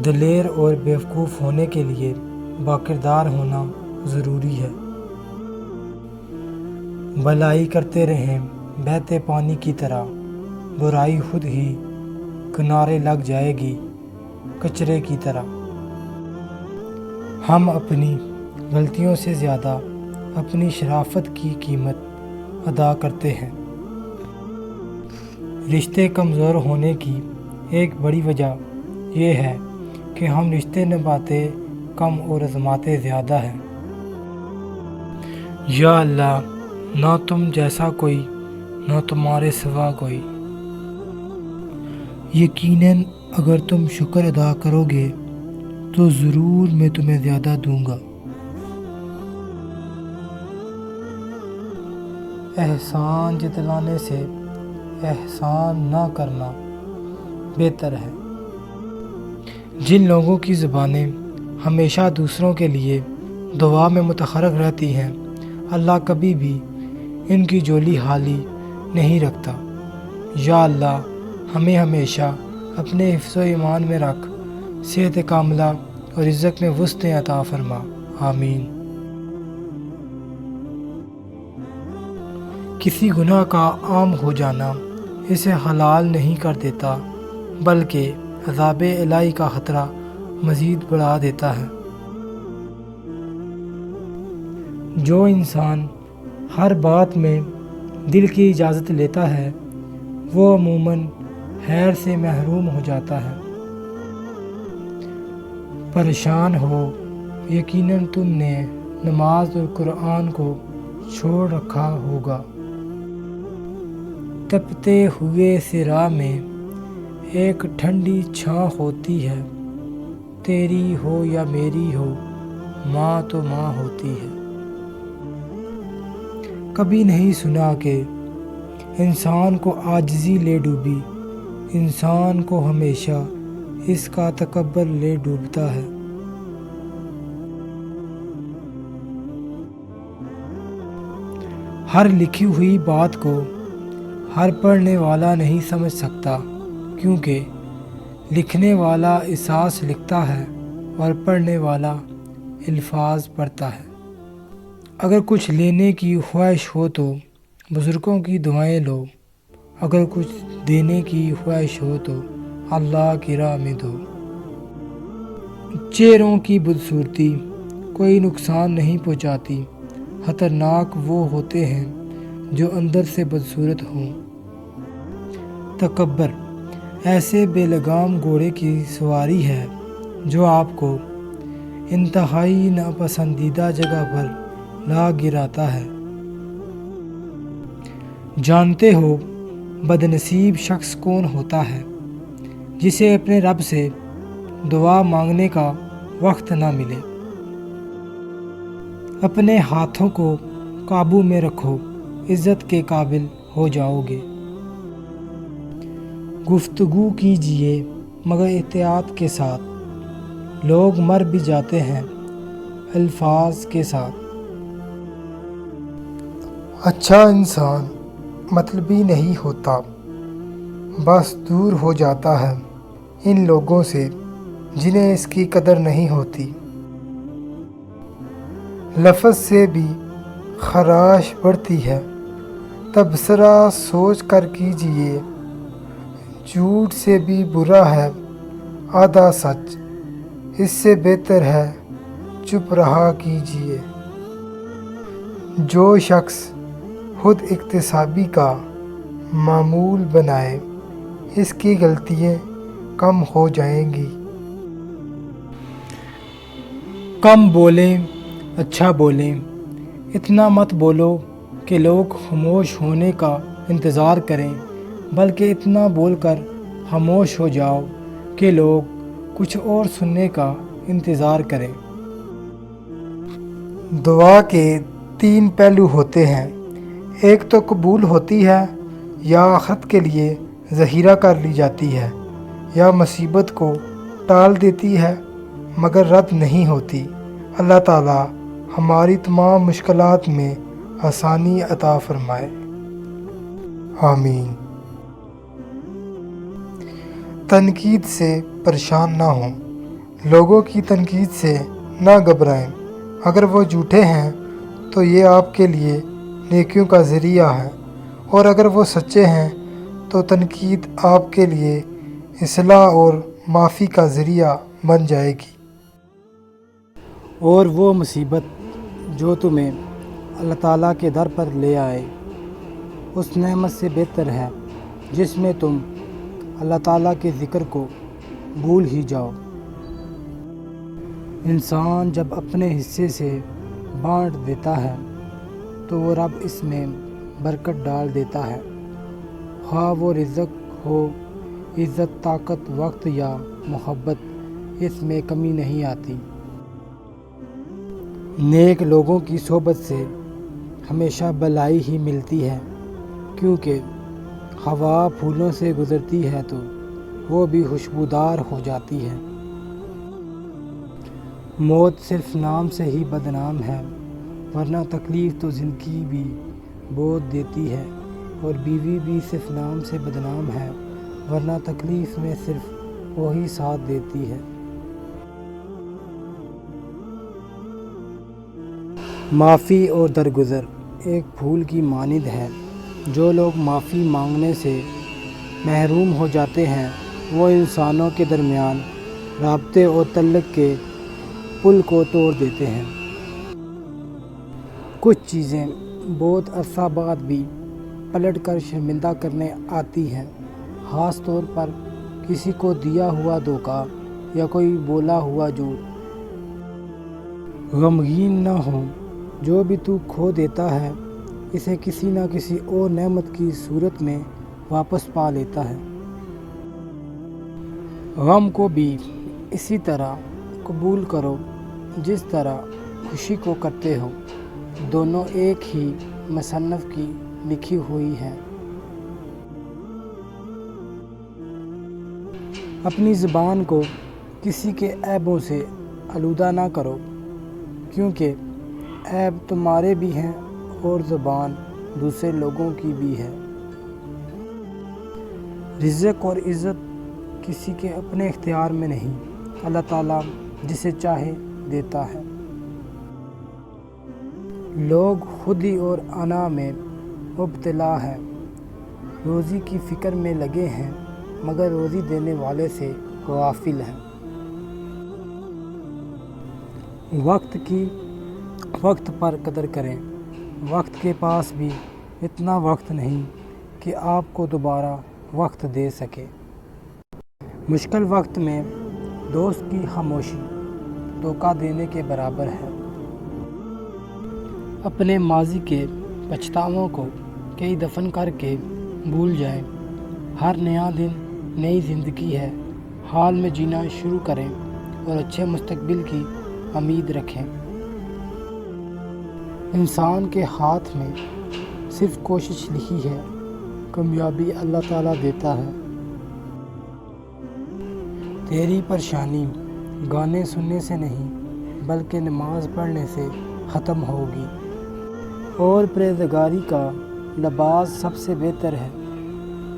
دلیر اور بیوقوف ہونے کے لیے باکردار ہونا ضروری ہے۔ بھلائی کرتے رہیں بہتے پانی کی طرح، برائی خود ہی کنارے لگ جائے گی کچرے کی طرح۔ ہم اپنی غلطیوں سے زیادہ اپنی شرافت کی قیمت ادا کرتے ہیں۔ رشتے کمزور ہونے کی ایک بڑی وجہ یہ ہے کہ ہم رشتے نبھاتے کم اور آزماتے زیادہ ہیں۔ یا اللہ، نہ تم جیسا کوئی، نہ تمہارے سوا کوئی۔ یقیناً اگر تم شکر ادا کرو گے تو ضرور میں تمہیں زیادہ دوں گا۔ احسان جتلانے سے احسان نہ کرنا بہتر ہے۔ جن لوگوں کی زبانیں ہمیشہ دوسروں کے لیے دعا میں متحرک رہتی ہیں، اللہ کبھی بھی ان کی جولی خالی نہیں رکھتا۔ یا اللہ، ہمیں ہمیشہ اپنے حفظ و ایمان میں رکھ، صحت کاملہ اور رزق میں وسعت عطا فرما، آمین۔ کسی گناہ کا عام ہو جانا اسے حلال نہیں کر دیتا، بلکہ عذاب الہی کا خطرہ مزید بڑھا دیتا ہے۔ جو انسان ہر بات میں دل کی اجازت لیتا ہے، وہ عموماً خیر سے محروم ہو جاتا ہے۔ پریشان ہو، یقیناً تم نے نماز اور قرآن کو چھوڑ رکھا ہوگا۔ تپتے ہوئے صحرا میں ایک ٹھنڈی چھاں ہوتی ہے، تیری ہو یا میری ہو، ماں تو ماں ہوتی ہے۔ کبھی نہیں سنا کہ انسان کو عاجزی لے ڈوبی، انسان کو ہمیشہ اس کا تکبر لے ڈوبتا ہے۔ ہر لکھی ہوئی بات کو ہر پڑھنے والا نہیں سمجھ سکتا، کیونکہ لکھنے والا احساس لکھتا ہے اور پڑھنے والا الفاظ پڑھتا ہے۔ اگر کچھ لینے کی خواہش ہو تو بزرگوں کی دعائیں لو، اگر کچھ دینے کی خواہش ہو تو اللہ کی راہ میں دو۔ چہروں کی بدصورتی کوئی نقصان نہیں پہنچاتی، خطرناک وہ ہوتے ہیں جو اندر سے بدصورت ہوں۔ تکبر ایسے بے لگام گھوڑے کی سواری ہے جو آپ کو انتہائی ناپسندیدہ جگہ پر لا گراتا ہے۔ جانتے ہو بد نصیب شخص کون ہوتا ہے؟ جسے اپنے رب سے دعا مانگنے کا وقت نہ ملے۔ اپنے ہاتھوں کو قابو میں رکھو، عزت کے قابل ہو جاؤ گے۔ گفتگو کیجیے مگر احتیاط کے ساتھ، لوگ مر بھی جاتے ہیں الفاظ کے ساتھ۔ اچھا انسان مطلبی نہیں ہوتا، بس دور ہو جاتا ہے ان لوگوں سے جنہیں اس کی قدر نہیں ہوتی۔ لفظ سے بھی خراش بڑھتی ہے، تبصرہ سوچ کر کیجیے۔ جھوٹ سے بھی برا ہے آدھا سچ، اس سے بہتر ہے چپ رہا کیجیے۔ جو شخص خود اکتسابی کا معمول بنائے، اس کی غلطیاں کم ہو جائیں گی۔ کم بولیں، اچھا بولیں۔ اتنا مت بولو کہ لوگ خاموش ہونے کا انتظار کریں، بلکہ اتنا بول کر خاموش ہو جاؤ کہ لوگ کچھ اور سننے کا انتظار کریں۔ دعا کے 3 پہلو ہوتے ہیں، ایک تو قبول ہوتی ہے، یا آخرت کے لیے ذخیرہ کر لی جاتی ہے، یا مصیبت کو ٹال دیتی ہے مگر رد نہیں ہوتی۔ اللہ تعالی ہماری تمام مشکلات میں آسانی عطا فرمائے، آمین۔ تنقید سے پریشان نہ ہوں، لوگوں کی تنقید سے نہ گھبرائیں، اگر وہ جھوٹے ہیں تو یہ آپ کے لیے نیکیوں کا ذریعہ ہے، اور اگر وہ سچے ہیں تو تنقید آپ کے لیے اصلاح اور معافی کا ذریعہ بن جائے گی۔ اور وہ مصیبت جو تمہیں اللہ تعالیٰ کے در پر لے آئے اس نعمت سے بہتر ہے جس میں تم اللہ تعالیٰ کے ذکر کو بھول ہی جاؤ۔ انسان جب اپنے حصے سے بانٹ دیتا ہے تو وہ رب اس میں برکت ڈال دیتا ہے، خواہ وہ رزق ہو، عزت، طاقت، وقت یا محبت، اس میں کمی نہیں آتی۔ نیک لوگوں کی صحبت سے ہمیشہ بھلائی ہی ملتی ہے، کیونکہ ہوا پھولوں سے گزرتی ہے تو وہ بھی خوشبودار ہو جاتی ہے۔ موت صرف نام سے ہی بدنام ہے، ورنہ تکلیف تو زندگی بھی بہت دیتی ہے، اور بیوی بھی صرف نام سے بدنام ہے، ورنہ تکلیف میں صرف وہی ساتھ دیتی ہے۔ معافی اور درگزر ایک پھول کی مانند ہے۔ جو لوگ معافی مانگنے سے محروم ہو جاتے ہیں وہ انسانوں کے درمیان رابطے اور تعلق کے پل کو توڑ دیتے ہیں۔ کچھ چیزیں بہت عرصہ بعد بھی پلٹ کر شرمندہ کرنے آتی ہیں، خاص طور پر کسی کو دیا ہوا دھوکہ یا کوئی بولا ہوا جھوٹ۔ غمگین نہ ہو، جو بھی تو کھو دیتا ہے اسے کسی نہ کسی اور نعمت کی صورت میں واپس پا لیتا ہے۔ غم کو بھی اسی طرح قبول کرو جس طرح خوشی کو کرتے ہو، دونوں ایک ہی مصنف کی لکھی ہوئی ہیں۔ اپنی زبان کو کسی کے عیبوں سے آلودہ نہ کرو، کیونکہ عیب تمہارے بھی ہیں اور زبان دوسرے لوگوں کی بھی ہے۔ رزق اور عزت کسی کے اپنے اختیار میں نہیں، اللہ تعالیٰ جسے چاہے دیتا ہے۔ لوگ خودی اور انا میں مبتلا ہیں، روزی کی فکر میں لگے ہیں مگر روزی دینے والے سے غافل ہیں۔ وقت کی وقت پر قدر کریں، وقت کے پاس بھی اتنا وقت نہیں کہ آپ کو دوبارہ وقت دے سکے۔ مشکل وقت میں دوست کی خاموشی دھوکہ دینے کے برابر ہے۔ اپنے ماضی کے پچھتاووں کو کئی دفن کر کے بھول جائیں۔ ہر نیا دن نئی زندگی ہے، حال میں جینا شروع کریں اور اچھے مستقبل کی امید رکھیں۔ انسان کے ہاتھ میں صرف کوشش لکھی ہے، کامیابی اللہ تعالیٰ دیتا ہے۔ تیری پریشانی گانے سننے سے نہیں بلکہ نماز پڑھنے سے ختم ہوگی، اور پرہیزگاری کا لباس سب سے بہتر ہے۔